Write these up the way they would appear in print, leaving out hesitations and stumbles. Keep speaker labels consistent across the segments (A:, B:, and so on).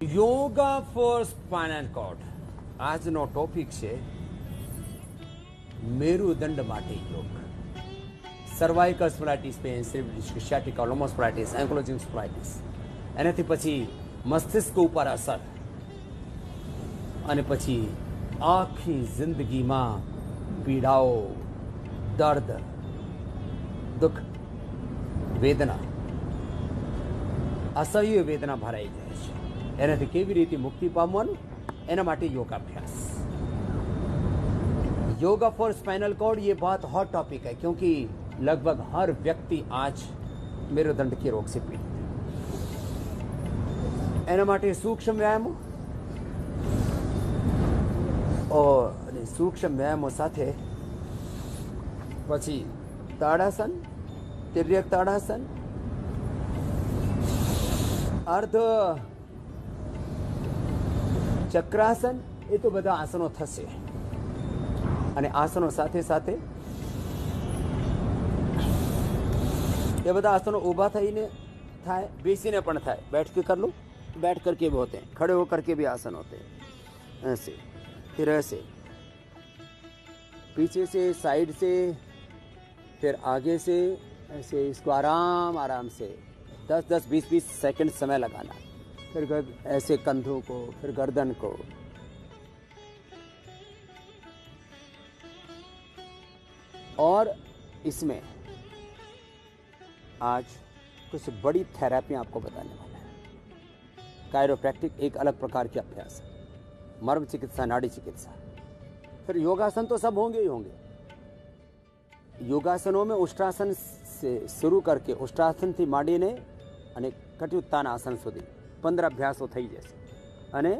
A: Yoga for spinal cord આજનો topic છે મેરુદંડ માટે યોગ. Cervical spondylitis pain, cerebral sciatica, lumbar spondylitis, ankylosing spondylitis, એનાથી પછી મસ્તિષ્ક ઉપર અસર, અને પછી આખી જિંદગીમાં પીડાઓ, દર્દ, દુઃખ, વેદના, અસહ્ય વેદના ભરાઈ જાય છે. એનાથી કેવી રીતે મુક્તિ પામવાનું, એના માટે योगाभ्यास. योगा फॉर स्पाइनल कॉर्ड ये बहुत हॉट टॉपिक है क्योंकि लगभग हर व्यक्ति आज मेरुदंड के रोग से पीड़ित है. એના માટે સૂક્ષ્મ વ્યાયામો અને સૂક્ષ્મ વ્યાયામો સાથે પછી તાડાસન, તિર્યક તાડાસન, અર્ધ ચક્રાસન, એ તો બધા આસનો થશે. અને આસનો સાથે સાથે ये બધા આસનો ઊભા થઈને થાય, બેસીને પણ થાય. बैठ के कर लो, बैठ करके भी होते हैं, खड़े होकर के भी आसन होते हैं. ऐसे, फिर ऐसे, पीछे से, साइड से, फिर आगे से, ऐसे. इसको आराम आराम से 10-10, 20-20 सेकंड समय लगाना. फिर ऐसे कंधों को, फिर गर्दन को. और इसमें आज कुछ बड़ी थेरेपी आपको बताने वाला है. कायरोप्रैक्टिक एक अलग प्रकार के अभ्यास है, मर्म चिकित्सा, नाड़ी चिकित्सा. फिर योगासन तो सब होंगे ही होंगे. योगासनों में उष्ट्रासन से शुरू करके, उष्ट्रासन थी માંડીને અને કટિયુત્તાન આસન સુધી 15 અભ્યાસો થઈ જશે. અને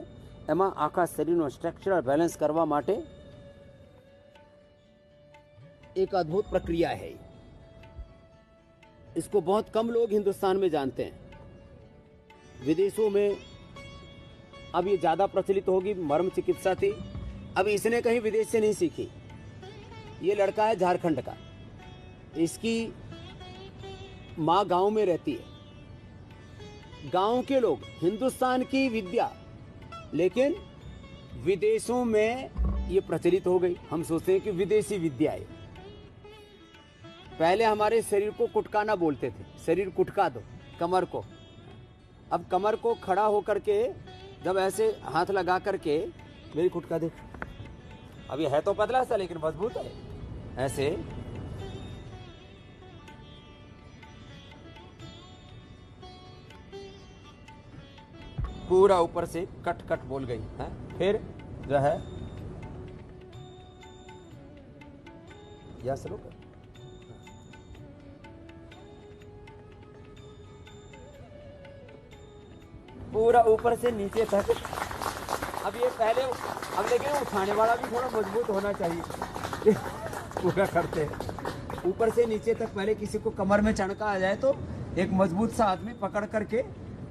A: એમાં આખા શરીરનો સ્ટ્રક્ચરલ બેલેન્સ કરવા માટે एक अद्भुत प्रक्रिया है. इसको बहुत कम लोग हिंदुस्तान में जानते हैं. विदेशों में अब ये ज़्यादा प्रचलित होगी. मर्म चिकित्सा थी, अब इसने कहीं विदेश से नहीं सीखी. ये लड़का है झारखंड का, इसकी माँ गांव में रहती है. गांव के लोग हिंदुस्तान की विद्या, लेकिन विदेशों में ये प्रचलित हो गई. हम सोचते हैं कि विदेशी विद्या है. पहले हमारे शरीर को कुटकाना बोलते थे, शरीर कुटका दो, कमर को. अब कमर को खड़ा होकर के जब ऐसे हाथ लगा करके, मेरी कुटका देख, अब ये है तो पतला सा लेकिन मजबूत है. ऐसे पूरा ऊपर से कट कट बोल गई है. फिर जो है या शुरू कर, पूरा ऊपर से नीचे तक. अब ये पहले, अब लेकिन उठाने वाला भी थोड़ा मजबूत होना चाहिए. पूरा करते हैं ऊपर से नीचे तक. पहले किसी को कमर में चढ़का आ जाए तो एक मजबूत सा आदमी पकड़ करके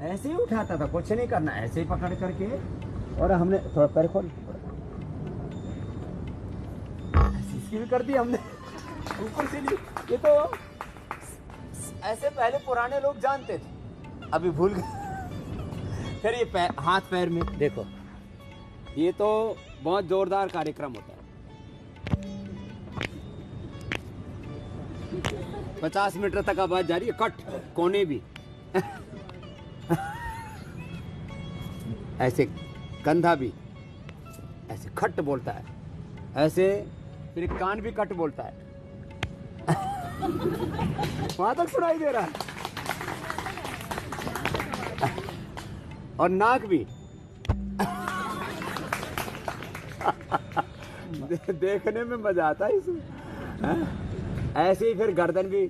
A: ऐसे ही उठाता था, कुछ नहीं करना, ऐसे ही पकड़ करके. और हमने थोड़ा पैर खोल, ऐसी भी कर दी हमने ऊपर से. ये तो ऐसे पहले पुराने लोग जानते थे, अभी भूल गए. फिर ये हाथ पैर में देखो, ये तो बहुत जोरदार कार्यक्रम होता है. 50 मीटर तक आवाज जा रही है, कट कोने भी. ऐसे कंधा भी ऐसे खट बोलता है, ऐसे. फिर कान भी कट बोलता है. वहां तक सुनाई दे रहा है. और नाक भी. देखने में मजा आता है इसमें. ऐसे ही फिर गर्दन भी,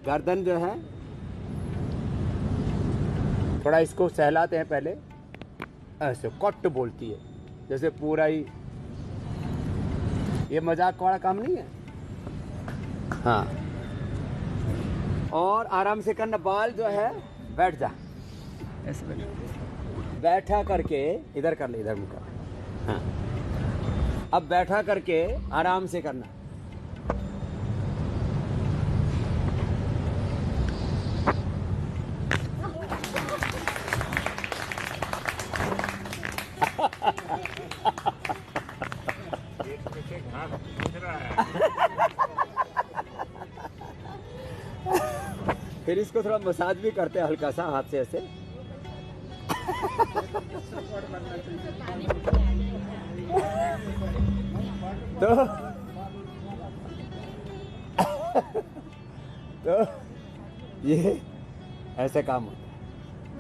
A: गर्दन जो है थोड़ा इसको सहलाते हैं पहले. ऐसे कट बोलती है, जैसे पूरा ही. ये मजाक वाला काम नहीं है. हाँ, और आराम से करना. बाल जो है, बैठ जा, ऐसे बैठा करके इधर कर ले, इधर मुका. हाँ, अब बैठा करके आराम से करना. फिर इसको थोड़ा मसाज भी करते हैं हल्का सा हाथ से ऐसे। तो तो ये ऐसे काम होता है।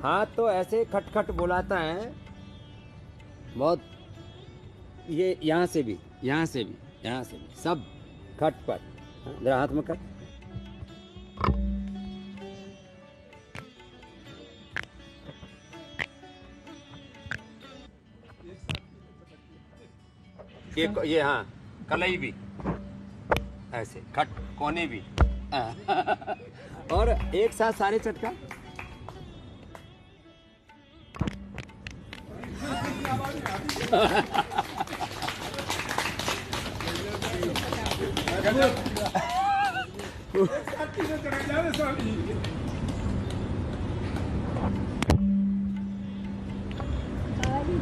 A: हाथ तो ऐसे खटखट बुलाता है बहुत, ये यहाँ से भी, यहाँ से भी, यहाँ से भी, सब खटपट। जरा हाथ में कर। ये हाँ, कलाई भी ऐसे खट, कोने भी और एक साथ सारे चटका।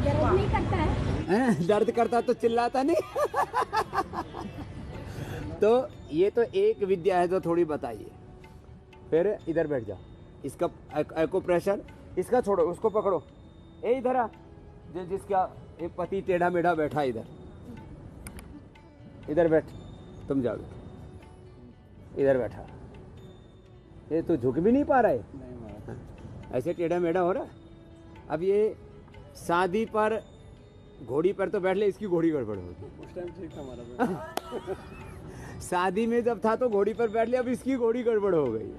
B: दर्द नहीं करता है?
A: दर्द करता तो चिल्लाता नहीं। तो ये तो एक विद्या है जो थोड़ी बताइए। फिर इधर बैठ जाओ, इसका एको प्रेशर, इसका छोड़ो, उसको पकड़ो। ए इधर आ, जिसका एक पति टेढ़ा मेढ़ा बैठा, इधर बैठ, तुम जाओ इधर बैठा। ये तो झुक भी नहीं पा रहा है, ऐसे टेढ़ा मेढ़ा हो रहा। अब ये शादी पर घोड़ी पर तो बैठ ले, इसकी घोड़ी गड़बड़ होगी।
C: उस टाइम ठीक था हमारा।
A: शादी में जब था तो घोड़ी पर बैठ ले, अब इसकी घोड़ी गड़बड़ हो गई।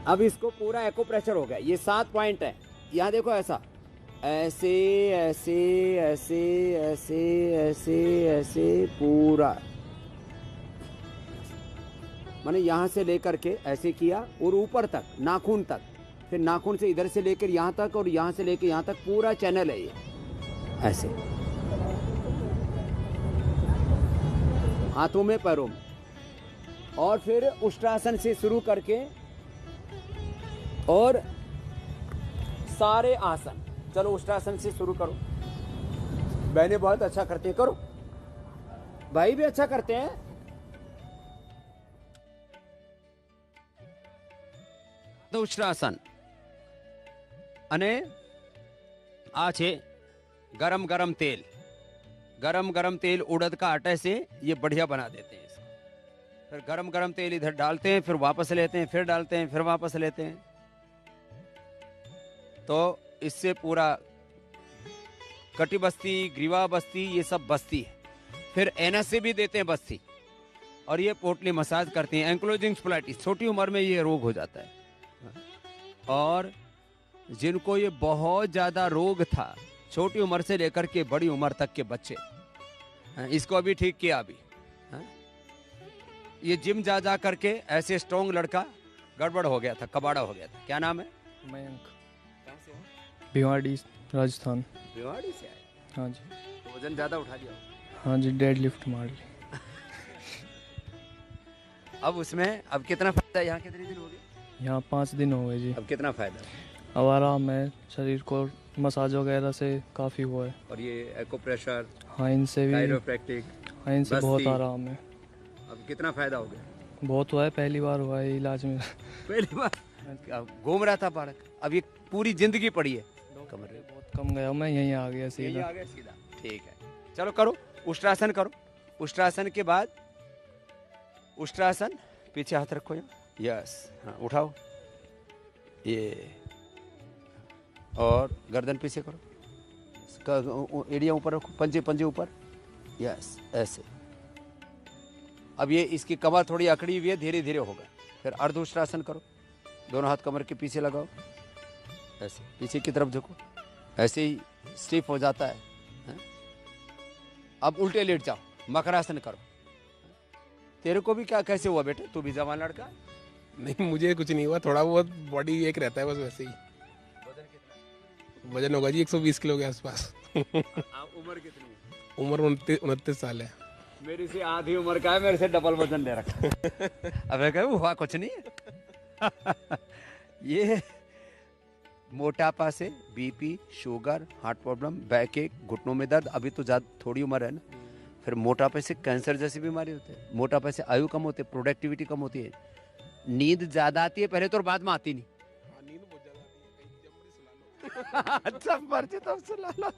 A: अब इसको पूरा एको प्रेशर हो गया। ये 7 पॉइंट है, यहाँ देखो ऐसा, ऐसे ऐसे ऐसे ऐसे ऐसे ऐसे पूरा, माने यहाँ से लेकर के ऐसे किया और ऊपर तक नाखून तक, फिर नाखून से इधर से लेकर यहाँ तक और यहाँ से लेकर यहाँ तक पूरा चैनल है ये ऐसे, हाथों में पैरों में। और फिर उष्ट्रासन से शुरू करके और सारे आसन। चलो उष्ट्रासन से शुरू करो। बहनें बहुत अच्छा करते हैं, करो। भाई भी अच्छा करते हैं। तो ઉષ્ટ્રાસન અને आ छे गरम गरम तेल। गरम गरम तेल उड़द का आटे से ये बढ़िया बना देते हैं इसको। फिर गरम गरम तेल इधर डालते हैं, फिर वापस लेते हैं, फिर डालते हैं, फिर वापस लेते हैं। तो इससे पूरा कटी बस्ती, ग्रीवा बस्ती, ये सब बस्ती है। फिर एनएसए भी देते हैं बस्ती, और ये पोटली मसाज करती हैं। एंक्लोजिंग स्पोलाइटिस, छोटी उम्र में ये रोग हो जाता है। और जिनको ये बहुत ज्यादा रोग था, छोटी उम्र से लेकर के बड़ी उम्र तक के बच्चे, इसको अभी ठीक किया। अभी ये जिम जा करके ऐसे स्ट्रॉन्ग लड़का गड़बड़ हो गया था, कबाड़ा हो गया था। क्या नाम है?
C: मयंक,
A: कहाँ से हो?
C: भिवाड़ी राजस्थान।
A: भिवाड़ी से आए?
C: हाँ जी।
A: तो वजन ज्यादा उठा लिया?
C: हाँ जी, डेड लिफ्ट मार ली।
A: अब उसमें अब कितना फायदा? यहाँ कितने दिन हो गए?
C: यहाँ 5 दिन हो गए जी।
A: अब कितना फायदा?
C: अब आराम है, शरीर को मसाज वगैरह से काफ़ी हुआ है।
A: और ये एको प्रेशर,
C: हाँ इनसे भी,
A: कायरोप्रैक्टिक,
C: हाँ इनसे बहुत
A: बस्ती।
C: आराम है।
A: अब कितना फायदा हो गया?
C: बहुत हुआ है, पहली बार हुआ है इलाज में।
A: पहली बार घूम रहा था बालक, अब ये पूरी जिंदगी पड़ी है कमर में।
C: बहुत कम गया, मैं यहीं आ गया
A: यही
C: सीधा।
A: आ गया सीधा। ठीक है, चलो करो उष्ट्रासन करो। उष्ट्रासन के बाद उष्ट्रासन, पीछे हाथ रखो यहाँ, यस, हाँ उठाओ ये, और गर्दन पीछे करो, एड़िया ऊपर रखो, पंजे पंजे ऊपर, यस ऐसे। अब ये इसकी कमर थोड़ी अकड़ी हुई है, धीरे धीरे होगा। फिर अर्ध उष्ट्रासन करो, दोनों हाथ कमर के पीछे लगाओ, ऐसे पीछे की तरफ झुको, ऐसे ही स्टिफ हो जाता है। अब उल्टे लेट जाओ, मकरासन करो। तेरे को भी क्या कैसे हुआ बेटे? तू भी जवान लड़का?
D: नहीं, मुझे कुछ नहीं हुआ, थोड़ा बहुत बॉडी एक रहता है बस, वैसे ही।
A: वजन कितना?
D: वजन होगा जी 120 किलो के आसपास।
A: उम्र कितनी है?
D: उम्र 29 साल है।
A: मेरी से आधी उम्र का है, मेरे से डबल वजन ले रखा। अब कहे हुआ कुछ नहीं है। ये मोटापा से BP, sugar, heart problem, back एक, घुटनों में दर्द, अभी तो ज्यादा थोड़ी उम्र है ना, फिर मोटापे से कैंसर जैसी बीमारी होती है, मोटापे से आयु कम होती है, प्रोडक्टिविटी कम होती है, नींद ज्यादा आती है पहले तो और बाद में आती नहीं।
D: नींद बहुत ज्यादा आती है, कहीं जब मर्जी सुला लो।
A: अच्छा मर्जी तब सुला लो।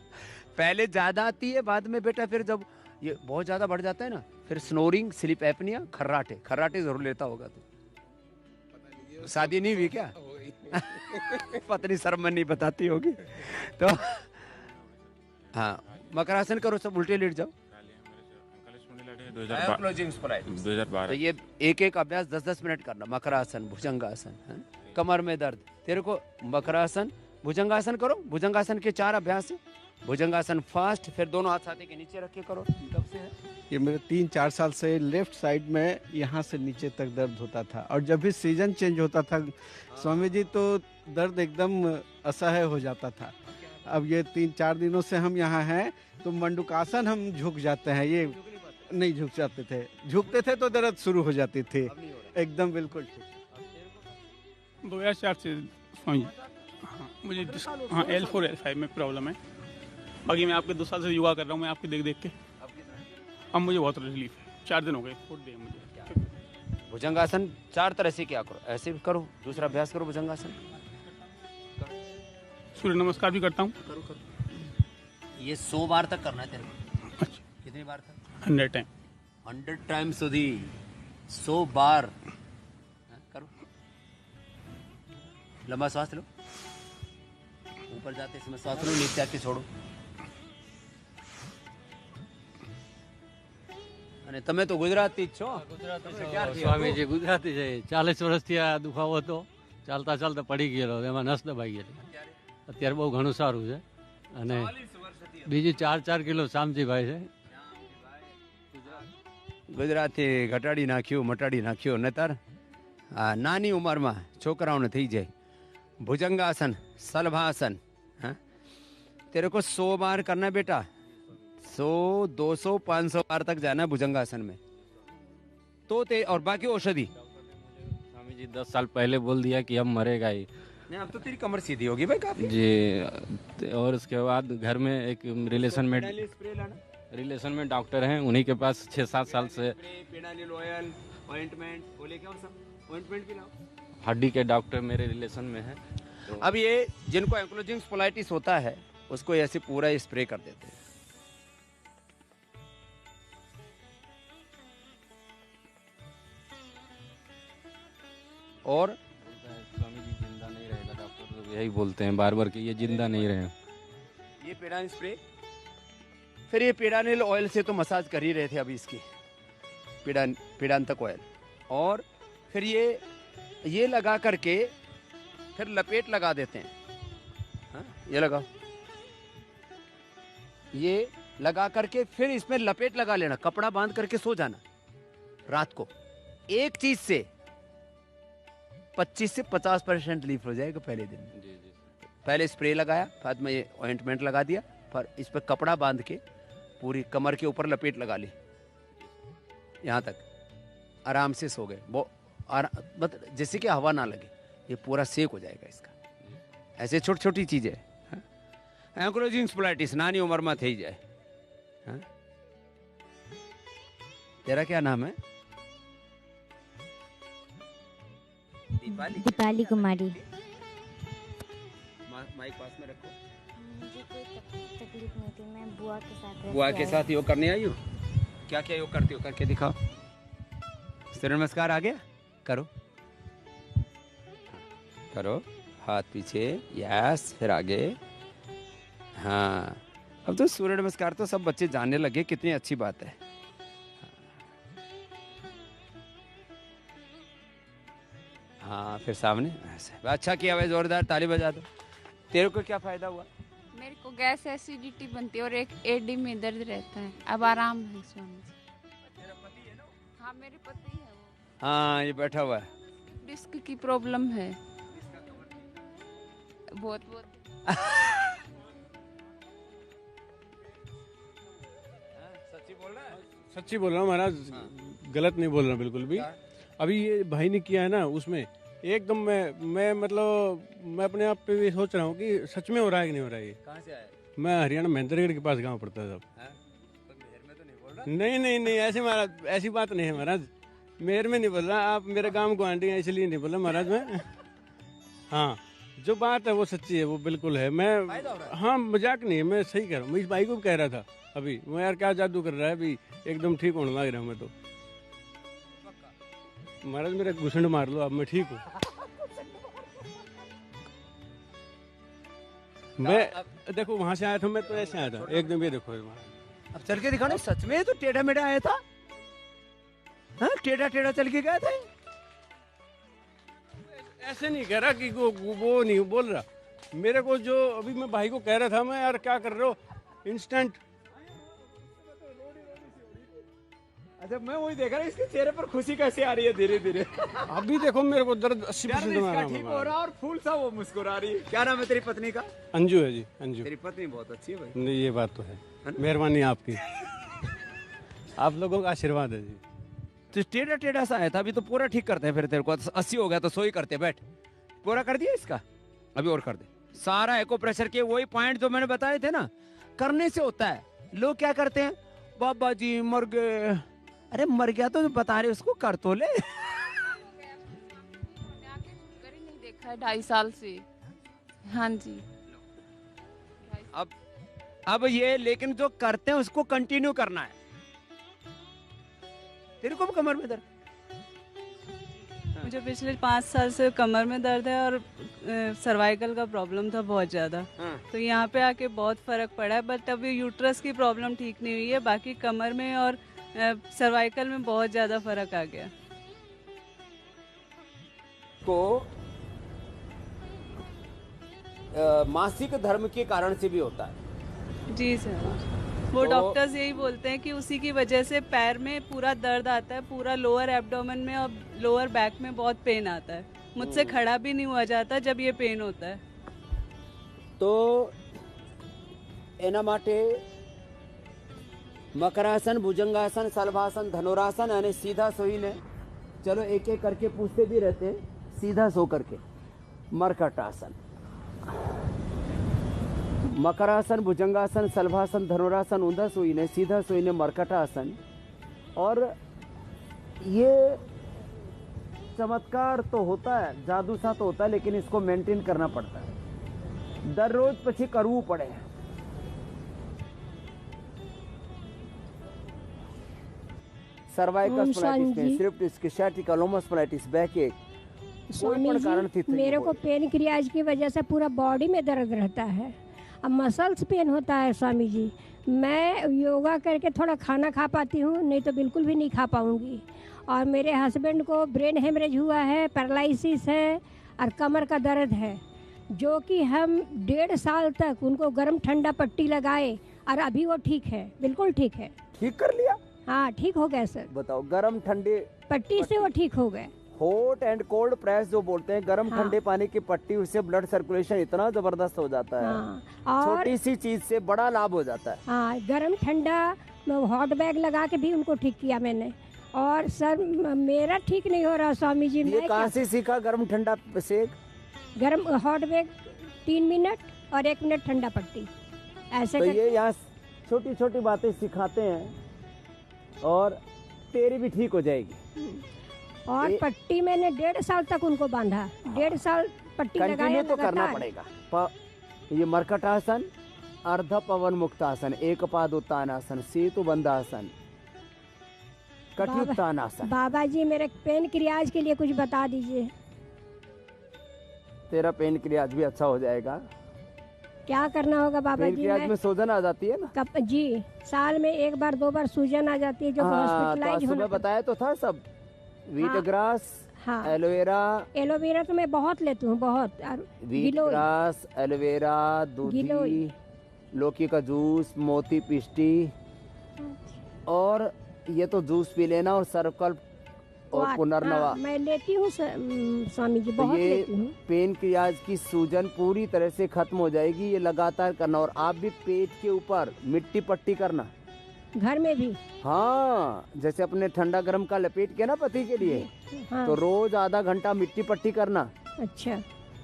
A: पहले ज्यादा आती है, बाद में बेटा फिर जब ये बहुत ज्यादा बढ़ जाता है ना, फिर स्नोरिंग, स्लीप एपनिया, खर्राटे जरूर लेता होगा तो।
D: पता नहीं, ये
A: शादी नहीं हुई क्या?
D: हो गई।
A: पत्नी शर्म में नहीं बताती होगी तो। हाँ, मकरासन करो, सब उल्टे लेट जाओ।
E: 2012
A: तो ये एक एक अभ्यास 10-10 मिनट करना। मकरासन, भुजंगासन, है? कमर में दर्द, तेरे को मकरासन, भुजंगासन करो। भुजंगासन के 4 अभ्यास है। भुजंगासन फास्ट, फिर दोनों हाथ छाती के नीचे रख के करो। कब से है?
F: ये मेरे 3-4 साल से लेफ्ट साइड में यहाँ से नीचे तक दर्द होता था, और जब भी सीजन चेंज होता था स्वामी जी तो दर्द एकदम असह्य हो जाता था। अब ये 3-4 दिनों से हम यहाँ हैं तो मंडूकासन हम झुक जाते हैं, ये नहीं झुक जाते थे, झुकते थे तो दर्द शुरू हो जाती थी एकदम बिल्कुल ठीक।
G: 2004 से स्वामी जी, हाँ मुझे हाँ L4 L5 में प्रॉब्लम है। बाकी मैं आपके 2 साल से योगा कर रहा हूँ, मैं आपके देख देख के अब मुझे बहुत रिलीफ है। 4 दिन हो गए, फुट डे मुझे।
A: भुजंगासन 4 तरह से क्या करो, ऐसे भी करो, दूसरा अभ्यास करो भुजंगासन।
G: सूर्य नमस्कार भी करता हूँ।
A: करो। ये 100 बार तक करना है तेरे को।
G: अच्छा,
A: कितनी बार तक?
G: 100 टाइम।
A: 100 टाइम सुधी 100 बार। हाँ, करो। लंबा सांस लो, ऊपर जाते समय सांस लो, नीचे आके छोड़ो। અને તમે તો ગુજરાતી જ છો?
H: સ્વામીજી ગુજરાતી છે। 40 વર્ષથી આ દુખાવો હતો, ચાલતા ચાલતા પડી ગયેલો, એમાં નસ દબાઈ ગયેલી। અત્યારે બહુ ઘણું સારું છે। અને બીજી 4 કિલો શામજીભાઈ છે।
A: ગુજરાતી ઘટાડી નાખ્યું, મટાડી નાખ્યું, નતર નાની ઉંમરમાં છોકરાઓને થઈ જાય। भुजंगासन, सलभासन, हाँ? तेरे को 100 बार करना है बेटा, 100, 200, 500 बार तक जाना है भुजंगासन में तो और बाकी औषधि।
H: स्वामी जी 10 साल पहले बोल दिया कि अब मरेगा ही।
A: नहीं, अब तो तेरी कमर सीधी होगी भाई काफी
H: जी। और उसके बाद घर में एक रिलेशन में डॉक्टर हैं, उन्हीं के पास 6-7 साल से
A: पेडानिल ऑयल, ऑइंटमेंट वो लेके आओ, सब ऑइंटमेंट भी लाओ।
H: हड्डी के डॉक्टर मेरे रिलेशन में है।
A: अब ये जिनको एंक्लोजिंग स्पोलाइटिस होता है उसको ऐसे पूरा स्प्रे कर देते हैं। और
H: स्वामी जी जिंदा नहीं रहेगा, डॉक्टर लोग यही बोलते हैं बार बार कि ये जिंदा नहीं रहे।
A: ये पेडानिल स्प्रे, फिर ये पेडानिल ऑयल से तो मसाज कर ही रहे थे अभी इसकी, पेडांतक ऑयल। और फिर ये लगा करके फिर लपेट लगा देते हैं। हाँ? ये लगाओ, ये लगा करके फिर इसमें लपेट लगा लेना, कपड़ा बांध करके सो जाना रात को। एक चीज से 25 से 50% रिलीफ हो जाएगा पहले दिन में।
H: जी।
A: पहले स्प्रे लगाया, बाद में ये ऑइंटमेंट लगा दिया, पर इस पर कपड़ा बांध के पूरी कमर के ऊपर लपेट लगा ली, यहाँ तक आराम से सो गए। वो मतलब जैसे कि हवा ना लगे, ये पूरा सेक हो जाएगा इसका। ऐसे छोटी छोटी चीजें। एंक्लोजिंग स्पोलाइटिस नानी उम्र में थी जाए। हाँ? तेरा क्या नाम है?
I: दीपाली कुमारी।
A: माइक पास में रखो।
I: मुझे कोई तकलीफ नहीं थी, मैं बुआ के साथ
A: बुआ के साथ योग करने आई हो? क्या क्या योग करती हो, करके दिखाओ। सूर्य नमस्कार आ गया, करो करो, हाथ पीछे, यस, फिर आगे। हाँ, अब तो सूर्य नमस्कार तो सब बच्चे जानने लगे, कितनी अच्छी बात है। हाँ, फिर सामने ऐसे। अच्छा किया भाई, जोरदार ताली बजा दो। तेरे को क्या फायदा हुआ?
J: मेरे को गैस एसिडिटी बनती है और एक एडी में दर्द रहता है, अब आराम है स्वामी जी। हाँ, मेरे पति है वो।
A: हाँ, ये बैठा हुआ है।
J: डिस्क की प्रॉब्लम है बहुत।
F: सच्ची बोल रहा हूँ महाराज, गलत नहीं बोल रहा बिल्कुल भी। अभी ये भाई ने किया है ना, उसमें
E: एकदम मैं मतलब मैं अपने आप पे भी सोच रहा हूँ कि सच में हो रहा है कि नहीं हो रहा है ये।
A: कहाँ से आए?
E: मैं हरियाणा महेंद्रगढ़ के पास गांव पड़ता है सब। नहीं ऐसे महाराज, ऐसी बात नहीं है महाराज, मेहर में नहीं बोल रहा, आप मेरे गांव को आंटी हैं इसलिए नहीं बोल रहा महाराज मैं। हाँ जो बात है वो सच्ची है, वो बिल्कुल है। मैं हाँ मजाक नहीं है, मैं सही कह रहा हूँ। मैं इस भाई को भी कह रहा था अभी, मैं यार क्या जादू कर रहा है अभी, एकदम ठीक होने लग रहा हूँ मैं तो। महाराज मेरा घुसंड मार लो, अब मैं ठीक हूँ। मैं देखो वहां से आया था, मैं तो ऐसे आया था एकदम, ये देखो
A: अब चल के दिखाना, सच में तो टेढ़ा मेढ़ा आया था। हाँ टेढ़ा टेढ़ा चल के गए थे।
E: ऐसे नहीं कह रहा कि वो नहीं बोल रहा मेरे को, जो अभी मैं भाई को कह रहा था, मैं यार क्या कर रहे हो इंस्टेंट।
A: अच्छा मैं वही देख रहा, इसके चेहरे पर खुशी कैसे आ रही है धीरे धीरे।
E: अभी देखो मेरे को दर्द 80%
A: ठीक हो रहा और फूल सा वो मुस्कुरा रही है। क्या नाम है तेरी पत्नी का?
E: अंजू है जी, अंजू।
A: तेरी पत्नी बहुत अच्छी है भाई।
E: नहीं ये बात तो है, मेहरबानी आपकी। आप लोगों का आशीर्वाद है जी।
A: तो टेढ़ा टेढ़ा सा आया था, अभी तो पूरा ठीक करते हैं। फिर तेरे को 80 हो गया तो 100 ही करते हैं। बैठ, पूरा कर दिया इसका, अभी और कर दे सारा। एको प्रेशर के वही पॉइंट जो मैंने बताए थे ना, करने से होता है। लोग क्या करते हैं, बाबा जी मर गए, अरे मर गया तो बता रहे उसको कर तो ले।
J: नहीं देखा है 2.5 साल से। हाँ जी
A: अब ये, लेकिन जो करते हैं उसको कंटिन्यू करना है। तेरे को भी कमर में दर्द?
K: मुझे पिछले 5 साल से कमर में दर्द है और सर्वाइकल का प्रॉब्लम था बहुत ज़्यादा। तो यहाँ पे आके बहुत फर्क पड़ा है, बट अभी यूट्रस की प्रॉब्लम ठीक नहीं हुई है। बाकी कमर में और सर्वाइकल में बहुत ज़्यादा फर्क आ गया।
A: को मासिक धर्म के कारण से भी होता है।
K: जी सर, वो डॉक्टर्स यही बोलते हैं कि उसी की वजह से पैर में पूरा दर्द आता है, पूरा लोअर एब्डोमेन में और लोअर बैक में बहुत पेन आता है। मुझसे खड़ा भी नहीं हुआ जाता जब ये पेन होता है।
A: तो एना माटे मकरासन, भुजंगासन, सलभासन, धनुरासन यानी सीधा सोई ने, चलो एक एक करके पूछते भी रहते हैं, सीधा सो करके। मरकटासन, मकरासन, भुजंगासन, सलभासन, धनुरासन, ऊंधा सोई ने, सीधा सोई ने, मरकटासन। और ये चमत्कार तो होता है, जादू सा तो होता है, लेकिन इसको मेंटेन करना पड़ता है। दररोज पछी करवू पड़े। सर्वाइकल स्पॉन्डिलाइटिस, सिर्फ इसकी सciatica, लोमस स्पॉन्डिलाइटिस, बैक एक,
B: स्वामी जी मेरे को पेन क्रियाज की वजह से पूरा बॉडी में दर्द रहता है। अब मसल्स पेन होता है स्वामी जी। मैं योगा करके थोड़ा खाना खा पाती हूँ, नहीं तो बिल्कुल भी नहीं खा पाऊँगी। और मेरे हस्बैंड को ब्रेन हेमरेज हुआ है, पैरालिसिस है और कमर का दर्द है, जो कि हम 1.5 साल तक उनको गर्म ठंडा पट्टी लगाए और अभी वो ठीक है, बिल्कुल ठीक है।
A: ठीक कर लिया?
B: हाँ ठीक हो गया सर।
A: बताओ, गर्म ठंडे
B: पट्टी से वो ठीक हो गए।
A: हॉट एंड कोल्ड प्रेस जो बोलते हैं, गर्म ठंडे पानी की पट्टी, उससे ब्लड सर्कुलेशन इतना जबरदस्त हो जाता है।
B: और
A: छोटी सी चीज से बड़ा लाभ हो जाता है।
B: हाँ, गर्म ठंडा हॉट बैग लगा के भी उनको ठीक किया मैंने। और सर मेरा ठीक नहीं हो रहा स्वामी जी।
A: ये कहाँ से सीखा गर्म ठंडा सेक?
B: गर्म हॉट बैग 3 मिनट और 1 मिनट ठंडा पट्टी, ऐसे
A: तो ये यहाँ छोटी छोटी बातें सिखाते हैं और तेरी भी ठीक हो जाएगी।
B: और पट्टी मैंने 1.5 साल तक उनको बांधा, 1.5 साल पट्टी लगाया
A: तो करना पड़ेगा। ये मरकटासन, अर्ध पवन मुक्तासन, एक पाद उत्तानासन, सेतु बंधासन, कटियुत्तानासन।
B: बाबा जी मेरे पेन क्रियाज के लिए कुछ बता दीजिए।
A: तेरा पेन क्रियाज भी अच्छा हो जाएगा।
B: क्या करना होगा बाबा जी?
A: पेन क्रियाज में सूजन आ जाती है ना?
B: जी, साल में 1 बार 2 बार सूजन आ जाती है, जो हॉस्पिटलाइज
A: होना। बताया तो था सब। Wheat grass, aloe vera.
B: एलोवेरा तो मैं बहुत लेती हूँ, बहुत।
A: वीट ग्रास, एलोवेरा, दूधी, लौकी का जूस, मोती पिष्टी, और ये तो जूस पी लेना, और सर्वकल्प और पुनर्नवा
B: मैं लेती हूँ स्वामी जी, बहुत लेती हूँ।
A: पेन क्रियाज की सूजन पूरी तरह से खत्म हो जाएगी, ये लगातार करना। और आप भी पेट के ऊपर मिट्टी पट्टी करना,
B: घर में भी?
A: हाँ, जैसे अपने ठंडा गर्म का लपेट के ना पति के लिए,
B: हाँ।
A: तो रोज आधा घंटा मिट्टी पट्टी करना।
B: अच्छा।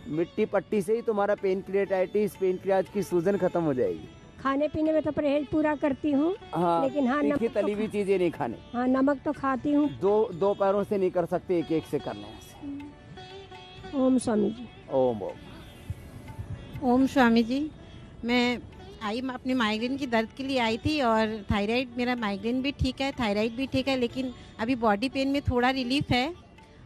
A: मिट्टी पट्टी से ही तुम्हारा पेनक्रियाटाइटिस, पेनक्रियाज की सूजन खत्म हो जाएगी।
B: खाने पीने में तो परहेज पूरा करती हूँ।
A: हाँ,
B: लेकिन हाँ,
A: तीखी तली हुई चीजें नहीं खाने।
B: हाँ, नमक तो खाती हूँ।
A: दो पैरों से नहीं कर सकते, एक एक से करना है।
B: ओम स्वामी जी।
A: ओम ओम।
L: ओम स्वामी जी। मैं अपने माइग्रेन की दर्द के लिए आई थी और थायराइड, मेरा माइग्रेन भी ठीक है, थायराइड भी ठीक है, लेकिन अभी बॉडी पेन में थोड़ा रिलीफ है।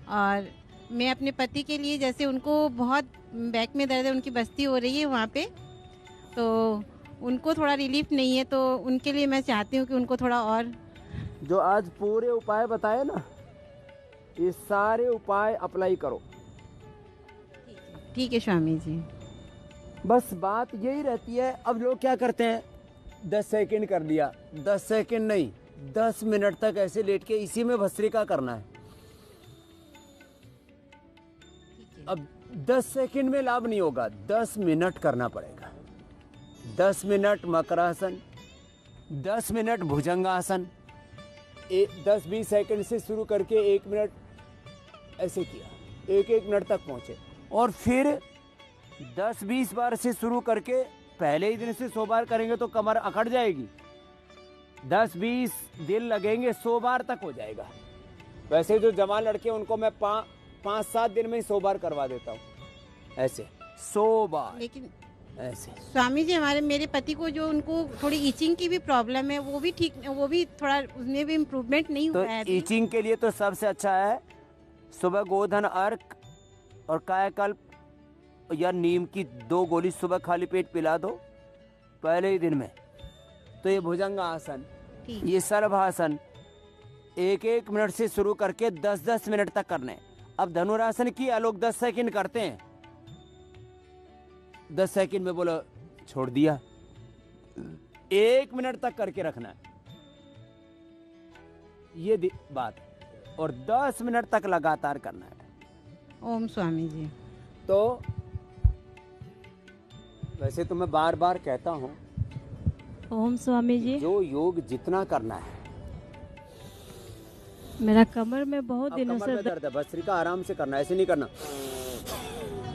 L: और मैं अपने पति के लिए, जैसे उनको बहुत बैक में दर्द है, उनकी बस्ती हो रही है वहाँ पे, तो उनको थोड़ा रिलीफ नहीं है, तो उनके लिए मैं चाहती हूँ कि उनको थोड़ा और।
A: जो आज पूरे उपाय बताए ना, ये सारे उपाय अप्लाई करो।
L: ठीक है स्वामी जी।
A: बस बात यही रहती है। अब लोग क्या करते हैं, 10 सेकंड कर लिया, 10 सेकंड नहीं, 10 मिनट तक ऐसे लेट के इसी में भस्त्रिका करना है। अब 10 सेकंड में लाभ नहीं होगा, 10 मिनट करना पड़ेगा। 10 मिनट मकरासन, 10 मिनट भुजंगासन, 10-20 सेकंड से शुरू करके 1 मिनट ऐसे किया, 1-1 मिनट तक पहुंचे। और फिर 10-20 बार से शुरू करके पहले ही दिन से 100 बार करेंगे तो कमर अकड़ जाएगी। 10-20 दिन लगेंगे, 100 बार तक हो जाएगा। वैसे जो जवान लड़के उनको मैं 5-7 दिन में ही 100 बार करवा देता हूँ, ऐसे 100 बार।
L: लेकिन ऐसे स्वामी जी, मेरे पति को जो उनको थोड़ी ईचिंग की भी प्रॉब्लम है, वो भी ठीक, वो भी थोड़ा, उसमें भी इम्प्रूवमेंट नहीं हुआ है।
A: तो ईचिंग के लिए तो सबसे अच्छा है सुबह गोधन अर्क और कायाकल्प या नीम की 2 गोली सुबह खाली पेट पिला दो पहले ही दिन में। तो ये भुजंग आसन, ये सर्वासन 1-1 मिनट से शुरू करके 10-10 मिनट तक करने। अब धनुरासन किया लोग 10 सेकंड करते हैं, 10 सेकंड में बोलो छोड़ दिया। 1 मिनट तक करके रखना है ये बात, और 10 मिनट तक लगातार करना है।
L: ओम स्वामी जी।
A: तो वैसे तो मैं बार बार कहता हूँ,
M: ओम स्वामी जी,
A: जो योग जितना करना है।
M: मेरा कमर में बहुत दिनों से
A: दर्द है, भस्त्रिका आराम से करना, ऐसे नहीं करना,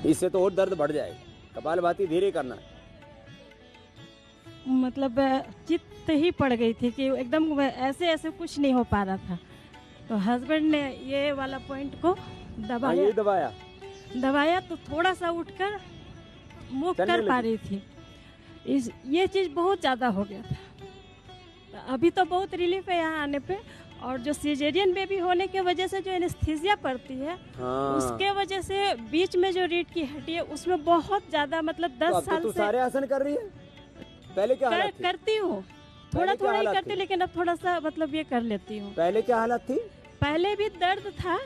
A: इससे तो और दर्द बढ़ जाएगा। कपालभाति धीरे करना है।
M: मतलब चित्त ही पड़ गई थी कि एकदम ऐसे ऐसे कुछ नहीं हो पा रहा था। तो हस्बैंड ने ये वाला पॉइंट को दबाया तो थोड़ा सा उठकर मूव कर पा रही थी। ये चीज़ बहुत ज़्यादा हो गया था। अभी तो बहुत रिलीफ है यहाँ आने पे। और जो सिजेरियन बेबी होने के वजह से जो एनेस्थीसिया पड़ती है, उसके वजह से बीच में जो रीढ़ की हड्डी है उसमें बहुत ज़्यादा, मतलब 10 साल
A: तो
M: से
A: सारे आसन कर रही है। पहले क्या हालत थी?
M: करती हूँ, थोड़ा ही करती, लेकिन अब थोड़ा सा मतलब ये कर लेती हूँ।
A: पहले क्या हालत थी?
M: पहले भी दर्द था।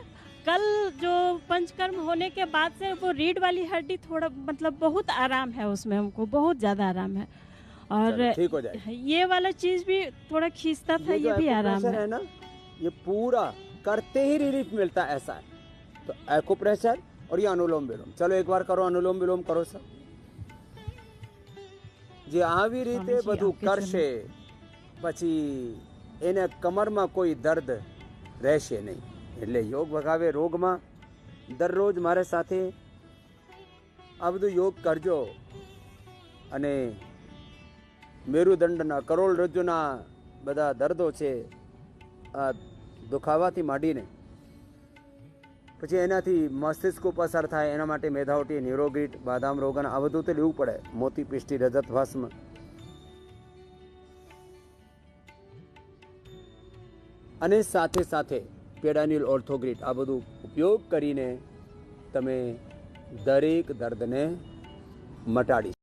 M: कल जो पंचकर्म होने के बाद से वो रीढ़ वाली हड्डी थोड़ा, मतलब बहुत आराम है उसमें, हमको बहुत ज़्यादा आराम है। और
A: ठीक हो जाए।
M: ये वाला चीज़ भी थोड़ा खींचता था, ये भी आराम है
A: ना। ये पूरा करते ही रिलीफ मिलता है, ऐसा है। तो एक्यूप्रेशर और ये अनुलोम विलोम, चलो एक बार करो, अनुलोम विलोम करो सब। जे આવી રીતે બધું કરશે પછી એને કમરમાં કોઈ દર્દ રહેશે નહીં। એટલે યોગ ભગાવે રોગમાં દરરોજ મારે સાથે આ બધું યોગ કરજો। અને મેરુદંડના, કરોડરજ્જુના બધા દર્દો છે, આ દુખાવાથી માંડીને પછી એનાથી મસ્તિષ્ક ઉપર અસર થાય, એના માટે મેધાવટી, ન્યુરોગીટ, બાદામ રોગન આ બધું તો લેવું પડે। મોતી પીષ્ટી, રજત ભસ્મ, અને સાથે સાથે પેડાન્યુલ ઓર્થોગ્રીટ આ બધું ઉપયોગ કરીને તમે દરેક દર્દને મટાડી